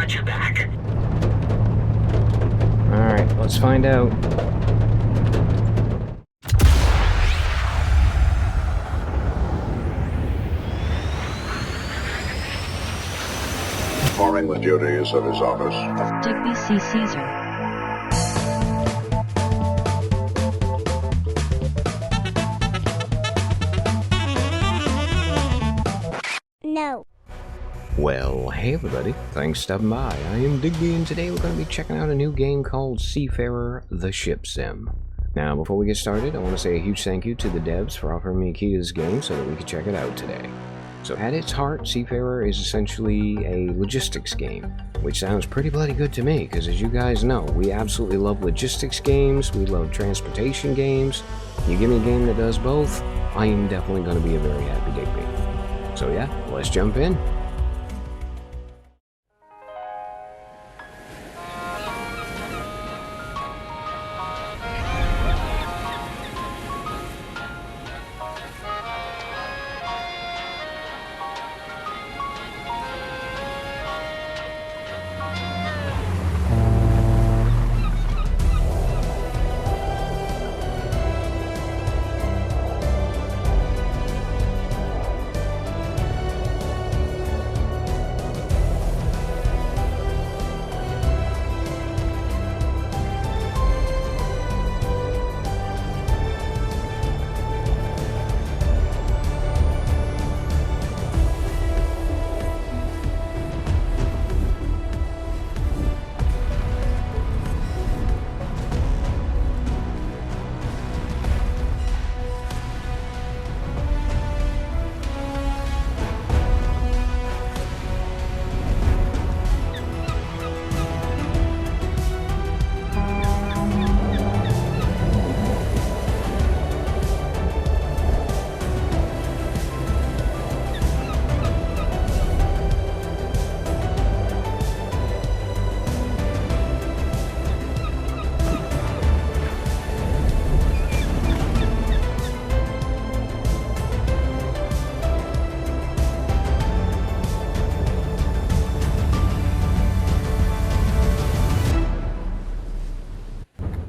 got your back. Alright, let's find out. Performing the duties of his office. Digby C. Caesar. No. Well, hey everybody, thanks for stopping by. I am Digby, and today we're going to be checking out a new game called Seafarer the Ship Sim. Now, before we get started, I want to say a huge thank you to the devs for offering me a key to this game so that we could check it out today. So at its heart, Seafarer is essentially a logistics game, which sounds pretty bloody good to me, because as you guys know, we absolutely love logistics games, we love transportation games. You give me a game that does both, I am definitely going to be a very happy Digby. So yeah, let's jump in.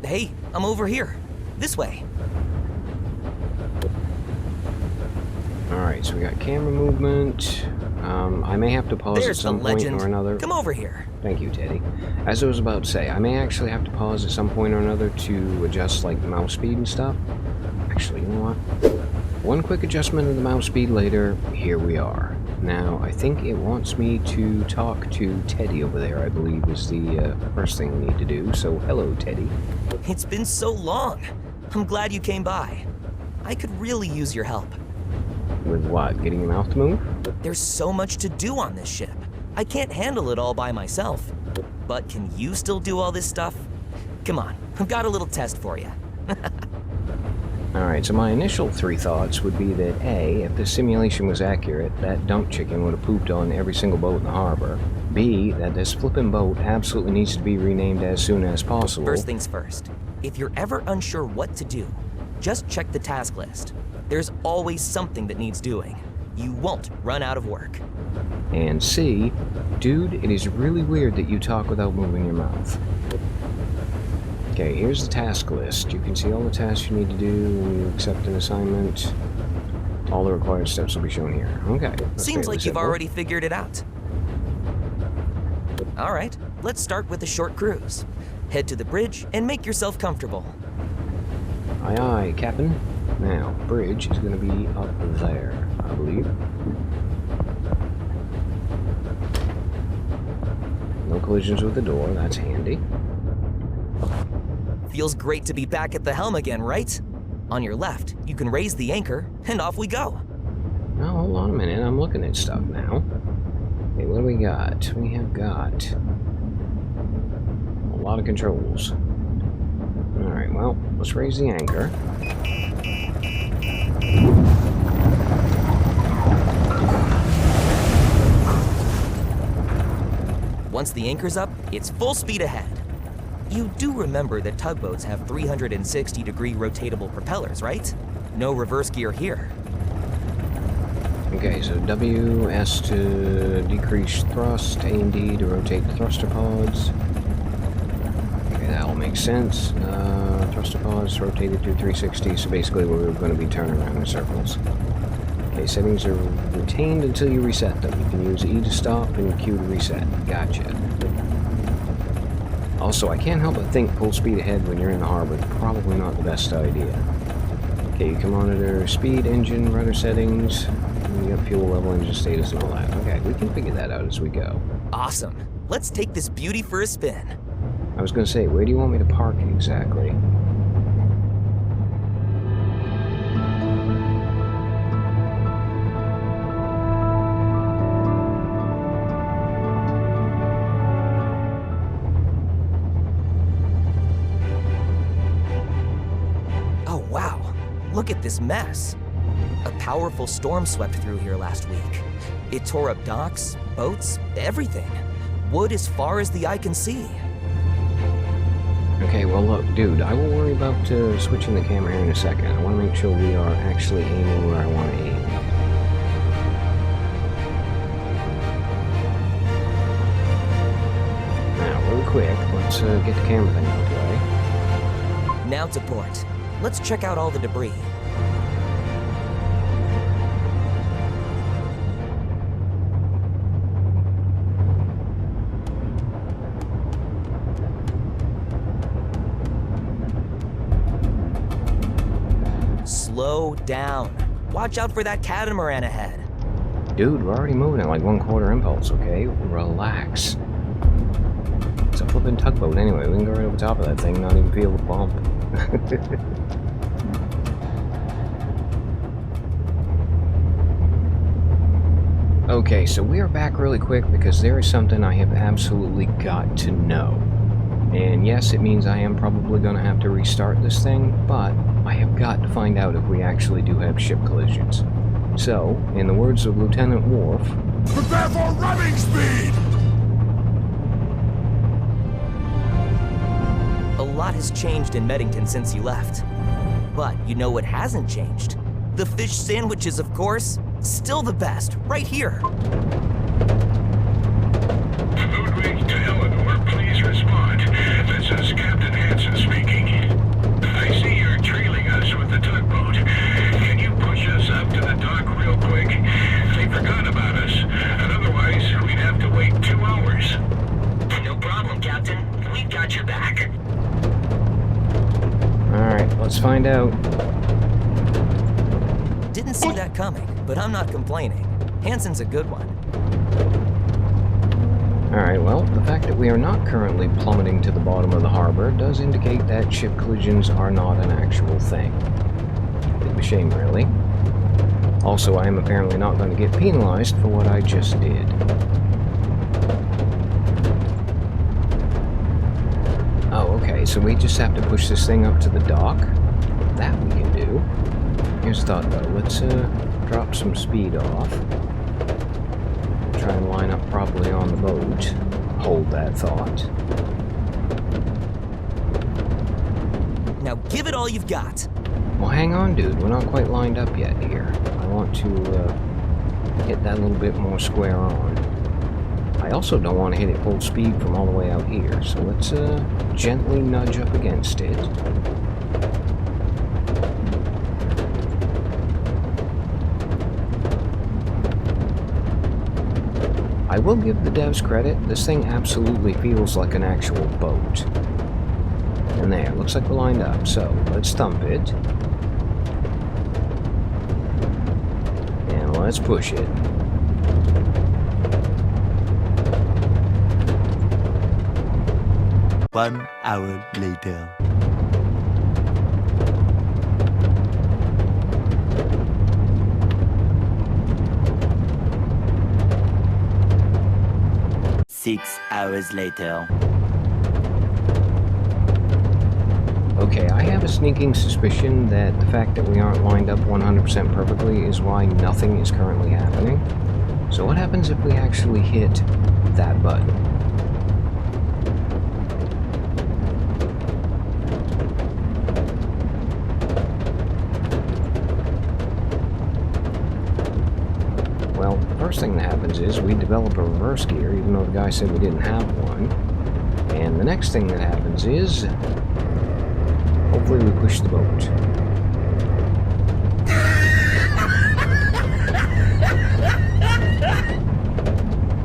Hey, I'm over here. This way. Alright, so we got camera movement. I may have to pause at some point or another. Come over here. Thank you, Teddy. As I was about to say, I may actually have to pause at some point or another to adjust, like, mouse speed and stuff. Actually, you know what? One quick adjustment of the mouse speed later, here we are. Now, I think it wants me to talk to Teddy over there, I believe, is the first thing we need to do. So, hello, Teddy. It's been so long. I'm glad you came by. I could really use your help. With what? Getting your mouth to move? There's so much to do on this ship. I can't handle it all by myself. But can you still do all this stuff? Come on, I've got a little test for you. Alright, so my initial three thoughts would be that A, if the simulation was accurate, that dump chicken would have pooped on every single boat in the harbor. B, that this flippin' boat absolutely needs to be renamed as soon as possible. First things first, if you're ever unsure what to do, just check the task list. There's always something that needs doing. You won't run out of work. And C, dude, it is really weird that you talk without moving your mouth. Okay, here's the task list. You can see all the tasks you need to do when you accept an assignment. All the required steps will be shown here. Okay. Seems like you've already figured it out. All right, let's start with a short cruise. Head to the bridge and make yourself comfortable. Aye, aye, Captain. Now, bridge is going to be up there, I believe. No collisions with the door, that's handy. Feels great to be back at the helm again, right? On your left, you can raise the anchor, and off we go. Now, hold on a minute, I'm looking at stuff now. Okay, what do we got? We have got a lot of controls. Alright, well, let's raise the anchor. Once the anchor's up, it's full speed ahead. You do remember that tugboats have 360-degree rotatable propellers, right? No reverse gear here. Okay, so W, S to decrease thrust, A and D to rotate the thruster pods. Okay, that all makes sense. Thruster pods rotated to 360, so basically we're going to be turning around in circles. Okay, settings are retained until you reset them. You can use E to stop and Q to reset. Gotcha. Also, I can't help but think full speed ahead when you're in the harbor is probably not the best idea. Okay, you can monitor speed, engine, rudder settings, and you got fuel level, engine status, and all that. Okay, we can figure that out as we go. Awesome. Let's take this beauty for a spin. I was going to say, where do you want me to park exactly? Oh, wow. Look at this mess. A powerful storm swept through here last week. It tore up docks, boats, everything. Wood as far as the eye can see. Okay, well look, dude, I will worry about switching the camera here in a second. I want to make sure we are actually aiming where I want to aim. Now, really quick, let's get the camera thing out of the way. Now to port. Let's check out all the debris. Slow down. Watch out for that catamaran ahead. Dude, we're already moving at like 1/4 impulse, okay? Relax. It's a flippin' tugboat anyway. We can go right over top of that thing, not even feel the bump. Okay, so we are back really quick because there is something I have absolutely got to know. And yes, it means I am probably going to have to restart this thing, but I have got to find out if we actually do have ship collisions. So, in the words of Lieutenant Worf, Prepare for running speed! A lot has changed in Meddington since you left. But you know what hasn't changed? The fish sandwiches, of course. Still the best, right here. Ludwig to Eleanor, please respond. This is Captain Hansen speaking. I see you're trailing us with the tugboat. Can you push us up to the dock real quick? They forgot about us, and otherwise we'd have to wait 2 hours. No problem, Captain. We've got your back. alright, let's find out. Didn't see that coming, but I'm not complaining. Hansen's a good one. Alright, well, the fact that we are not currently plummeting to the bottom of the harbor does indicate that ship collisions are not an actual thing. Bit of a shame, really. Also, I am apparently not going to get penalized for what I just did. Oh, okay, so we just have to push this thing up to the dock? That we can do. Here's a thought, though. Let's drop some speed off. Try and line up properly on the boat. Hold that thought. Now give it all you've got. Well, hang on, dude. We're not quite lined up yet here. I want to hit that a little bit more square on. I also don't want to hit it full speed from all the way out here, so let's gently nudge up against it. I will give the devs credit, this thing absolutely feels like an actual boat. And there, looks like we're lined up, so let's thump it. And let's push it. One hour later. Six hours later. Okay, I have a sneaking suspicion that the fact that we aren't lined up 100% perfectly is why nothing is currently happening. So what happens if we actually hit that button? first thing that happens is we develop a reverse gear, even though the guy said we didn't have one. And the next thing that happens is, hopefully we push the boat.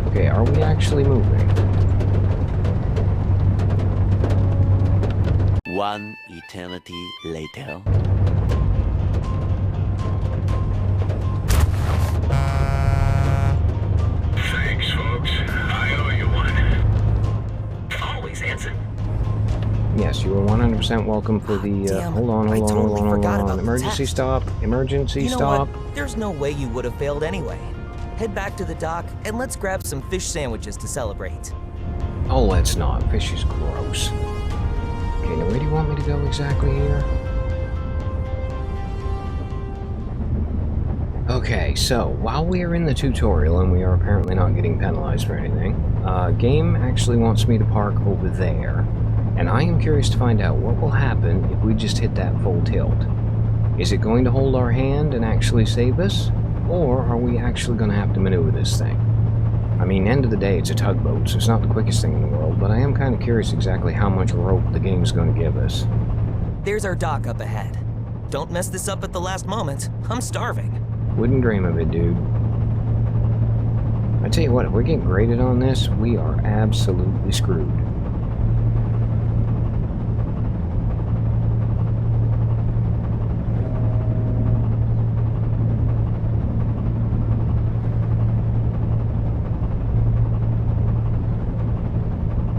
Okay, are we actually moving? One eternity later. Thanks, folks. I owe you one. Always, Hanson. Yes, you are 100% welcome for the, Damn, hold on. I totally forgot about the Emergency test. stop, emergency You know stop. what? There's no way you would have failed anyway. Head back to the dock and let's grab some fish sandwiches to celebrate. Oh, let's not. Fish is gross. Okay, now where do you want me to go exactly here? Okay, so while we are in the tutorial, and we are apparently not getting penalized for anything, game actually wants me to park over there. And I am curious to find out what will happen if we just hit that full tilt. Is it going to hold our hand and actually save us? Or are we actually going to have to maneuver this thing? I mean, end of the day, it's a tugboat, so it's not the quickest thing in the world, but I am kind of curious exactly how much rope the game's going to give us. There's our dock up ahead. Don't mess this up at the last moment. I'm starving. Wouldn't dream of it, dude. I tell you what, if we get graded on this, we are absolutely screwed.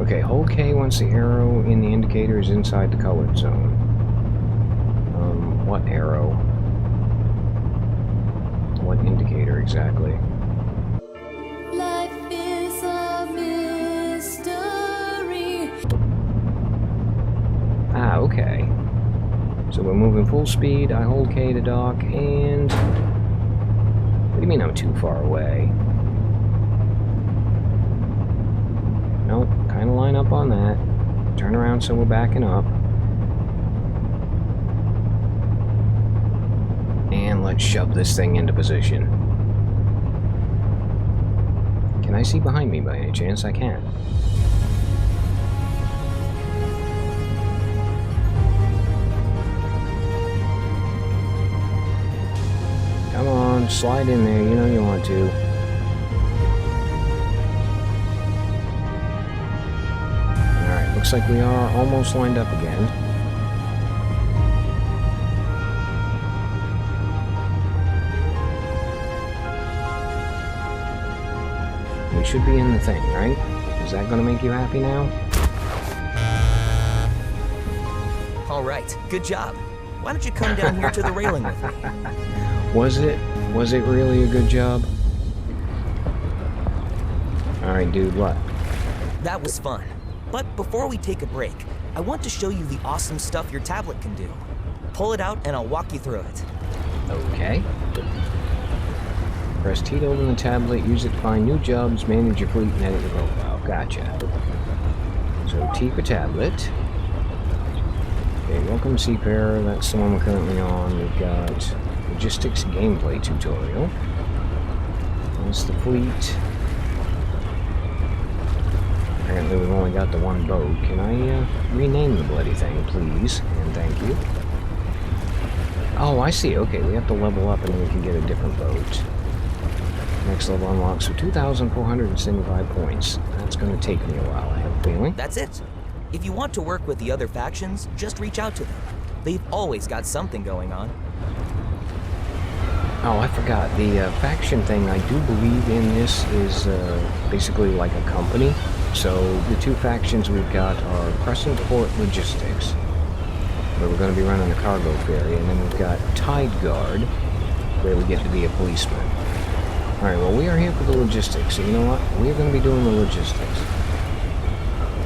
Okay, hold K once the arrow in the indicator is inside the colored zone. What arrow? What indicator exactly? Life is a mystery. Ah, okay. So we're moving full speed, I hold K to dock, and... What do you mean I'm too far away? Nope, kind of line up on that. Turn around so we're backing up. And let's shove this thing into position. Can I see behind me by any chance? I can. Come on, slide in there, you know you want to. Alright, looks like we are almost lined up again. We should be in the thing, right? Is that gonna make you happy now? Alright, good job. Why don't you come down here to the railing with me? Was it really a good job? Alright, dude, what? That was fun. But before we take a break, I want to show you the awesome stuff your tablet can do. Pull it out and I'll walk you through it. Okay. Press T to open the tablet, use it to find new jobs, manage your fleet, and edit your profile. Gotcha. So T for tablet. Okay, welcome Seafarer, that's the one we're currently on. We've got logistics gameplay tutorial. That's the fleet. Apparently we've only got the one boat. Can I rename the bloody thing, please? And thank you. Oh, I see. Okay, we have to level up and then we can get a different boat. Next level unlocks for 2,475 points. That's going to take me a while, I have a feeling. That's it. If you want to work with the other factions, just reach out to them. They've always got something going on. Oh, I forgot. The faction thing, I do believe in this is basically like a company. So the two factions we've got are Crescent Port Logistics, where we're going to be running a cargo ferry, and then we've got Tide Guard, where we get to be a policeman. Alright, well, we are here for the logistics, so you know what? We're going to be doing the logistics.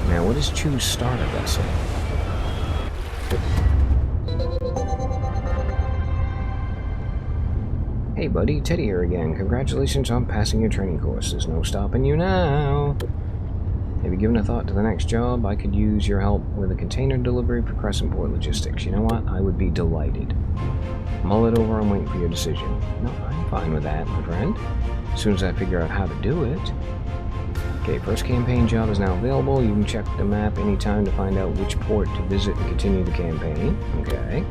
Now, what is choose starter vessel? Hey, buddy, Teddy here again. Congratulations on passing your training course. There's no stopping you now. Have you given a thought to the next job? I could use your help with a container delivery for Crescentport Logistics. You know what? I would be delighted. Mull it over and wait for your decision. No, I'm fine with that, my friend. As soon as I figure out how to do it. Okay, first campaign job is now available. You can check the map anytime to find out which port to visit and continue the campaign. Okay.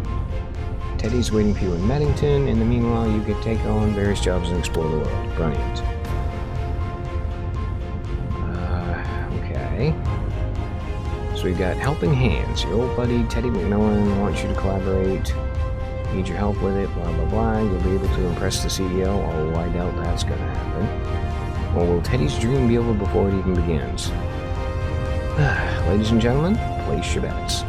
Teddy's waiting for you in Meddington. In the meanwhile, you can take on various jobs and explore the world. Brilliant. Okay. So we've got Helping Hands. Your old buddy Teddy McMillan wants you to collaborate. Need your help with it, blah blah blah. You'll be able to impress the CEO. Oh, I doubt that's gonna happen. Or will Teddy's dream be over before it even begins? Ladies and gentlemen, place your bets.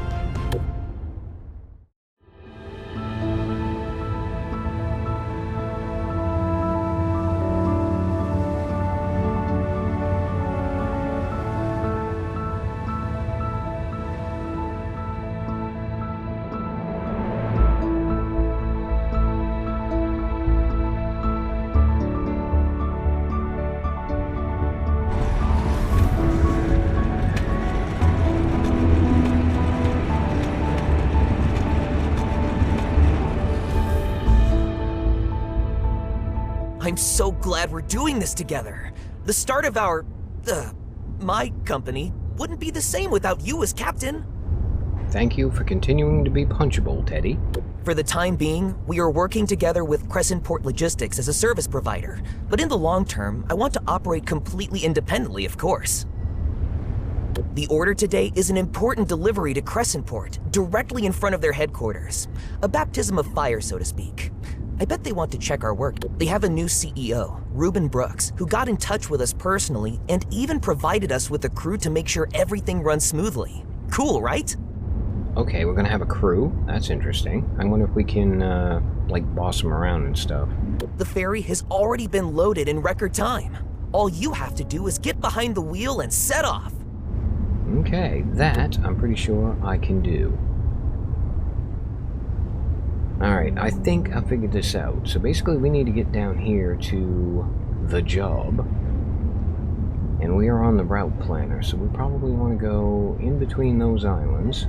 I'm so glad we're doing this together. The start of my company wouldn't be the same without you as captain. Thank you for continuing to be punchable, Teddy. For the time being, we are working together with Crescentport Logistics as a service provider. But in the long term, I want to operate completely independently, of course. The order today is an important delivery to Crescentport, directly in front of their headquarters. A baptism of fire, so to speak. I bet they want to check our work. They have a new CEO, Reuben Brooks, who got in touch with us personally and even provided us with a crew to make sure everything runs smoothly. Cool, right? Okay, we're gonna have a crew. That's interesting. I wonder if we can, like, boss them around and stuff. The ferry has already been loaded in record time. All you have to do is get behind the wheel and set off. Okay, that I'm pretty sure I can do. Alright, I think I figured this out. So basically we need to get down here to the job. And we are on the route planner, so we probably want to go in between those islands.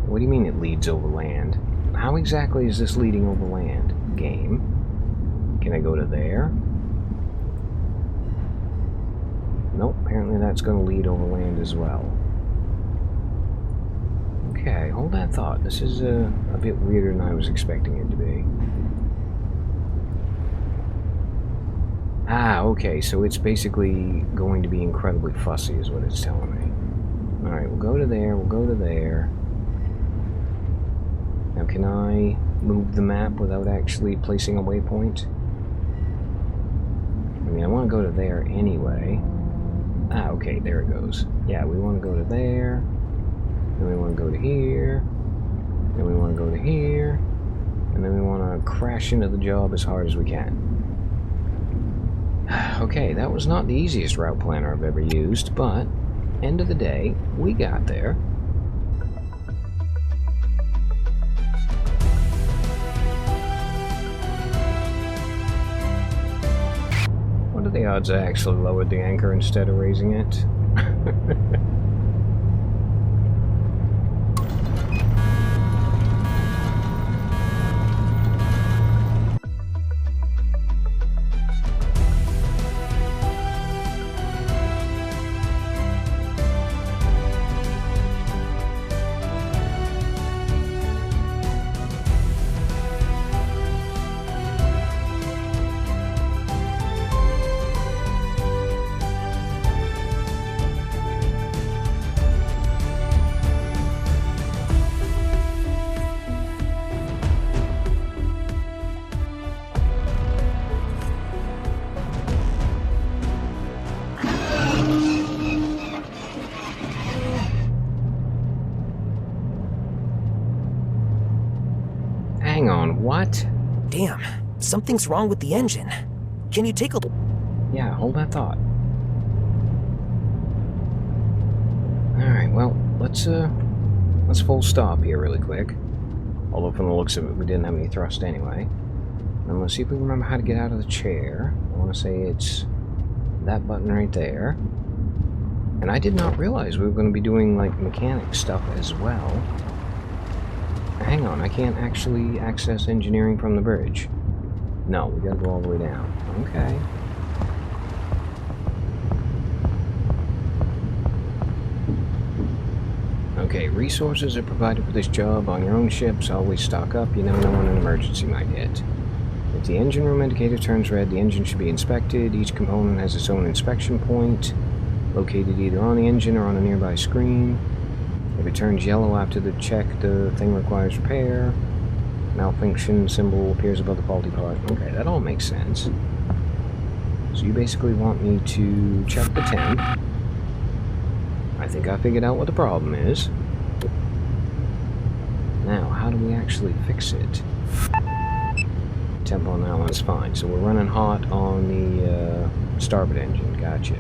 What do you mean it leads over land? How exactly is this leading over land, game? Can I go to there? Nope, apparently that's going to lead over land as well. Okay, hold that thought. This is a bit weirder than I was expecting it to be. Ah, okay, so it's basically going to be incredibly fussy is what it's telling me. Alright, we'll go to there, we'll go to there. Now can I move the map without actually placing a waypoint? I mean, I want to go to there anyway. Ah, okay, there it goes. Yeah, we want to go to there. Then we want to go to here, then we want to go to here, and then we want to crash into the job as hard as we can. Okay, that was not the easiest route planner I've ever used, but end of the day, we got there. What are the odds I actually lowered the anchor instead of raising it? Hang on, what? Damn, something's wrong with the engine. Can you take a... Yeah, hold that thought. Alright, well, let's full stop here really quick. Although from the looks of it, we didn't have any thrust anyway. And let's see if we remember how to get out of the chair. I want to say it's that button right there. And I did not realize we were going to be doing, like, mechanic stuff as well. Hang on, I can't actually access engineering from the bridge. No, we gotta go all the way down. Okay. Okay, resources are provided for this job on your own ships. Always stock up. You never know when an emergency might hit. If the engine room indicator turns red, the engine should be inspected. Each component has its own inspection point, located either on the engine or on a nearby screen. If it turns yellow after the check, the thing requires repair. Malfunction symbol appears above the faulty part. Okay, that all makes sense. So you basically want me to check the temp. I think I figured out what the problem is. Now, how do we actually fix it? Temp on that one's fine. So we're running hot on the starboard engine. Gotcha.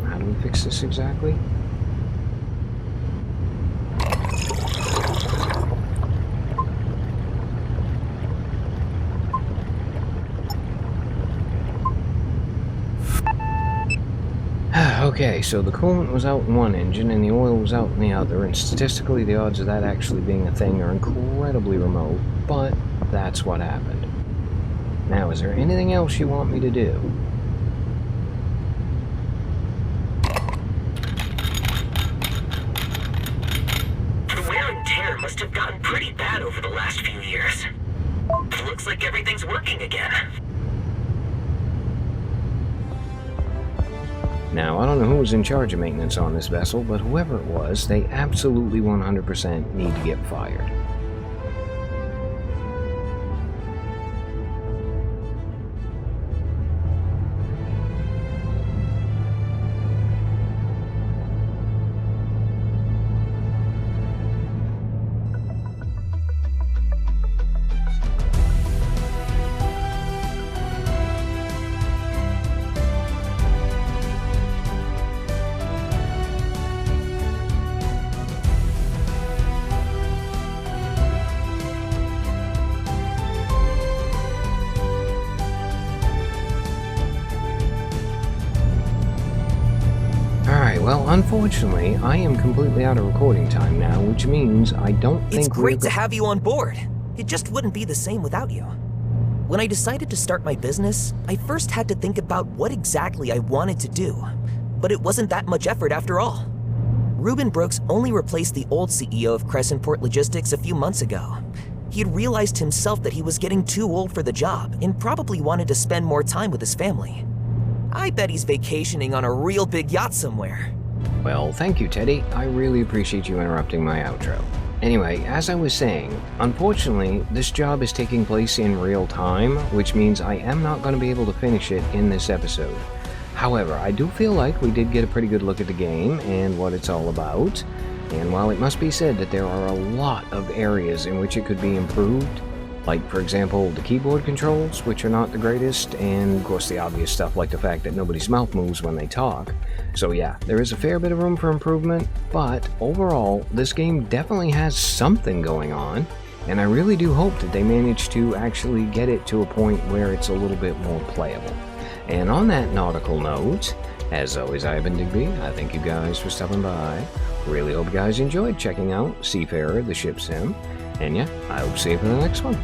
How do we fix this exactly? Okay, so the coolant was out in one engine and the oil was out in the other, and statistically the odds of that actually being a thing are incredibly remote, but that's what happened. Now, is there anything else you want me to do? The wear and tear must have gotten pretty bad over the last few years. Looks like everything's working again. Now, I don't know who was in charge of maintenance on this vessel, but whoever it was, they absolutely 100% need to get fired. Well, unfortunately, I am completely out of recording time now, which means I don't think It's great to have you on board. It just wouldn't be the same without you. When I decided to start my business, I first had to think about what exactly I wanted to do. But it wasn't that much effort after all. Reuben Brooks only replaced the old CEO of Crescent Port Logistics a few months ago. He had realized himself that he was getting too old for the job and probably wanted to spend more time with his family. I bet he's vacationing on a real big yacht somewhere. Well, thank you, Teddy. I really appreciate you interrupting my outro. Anyway, as I was saying, unfortunately, this job is taking place in real time, which means I am not going to be able to finish it in this episode. However, I do feel like we did get a pretty good look at the game and what it's all about, and while it must be said that there are a lot of areas in which it could be improved, like, for example, the keyboard controls, which are not the greatest, and of course the obvious stuff like the fact that nobody's mouth moves when they talk. So yeah, there is a fair bit of room for improvement, but overall, this game definitely has something going on, and I really do hope that they manage to actually get it to a point where it's a little bit more playable. And on that nautical note, as always, I have been Digby. I thank you guys for stopping by. Really hope you guys enjoyed checking out Seafarer, the ship sim. And yeah, I hope to see you for the next one.